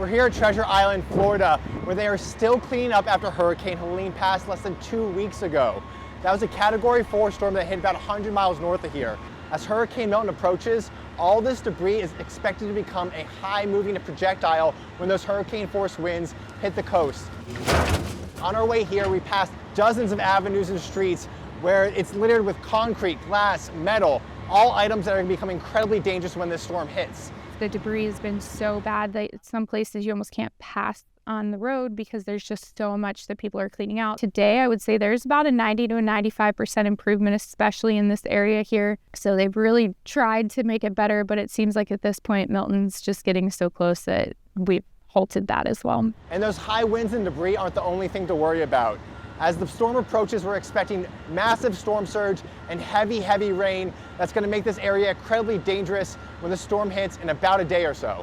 We're here at Treasure Island, Florida, where they are still cleaning up after Hurricane Helene passed less than 2 weeks ago. That was a Category 4 storm that hit about 100 miles north of here. As Hurricane Milton approaches, all this debris is expected to become a high-moving projectile when those hurricane-force winds hit the coast. On our way here, we passed dozens of avenues and streets where it's littered with concrete, glass, metal, all items that are going to become incredibly dangerous when this storm hits. The debris has been so bad that some places you almost can't pass on the road because there's just so much that people are cleaning out. Today, I would say there's about a 90 to a 95% improvement, especially in this area here. So they've really tried to make it better, but it seems like at this point, Milton's just getting so close that we've halted that as well. And those high winds and debris aren't the only thing to worry about. As the storm approaches, we're expecting massive storm surge and heavy rain that's going to make this area incredibly dangerous when the storm hits in about a day or so.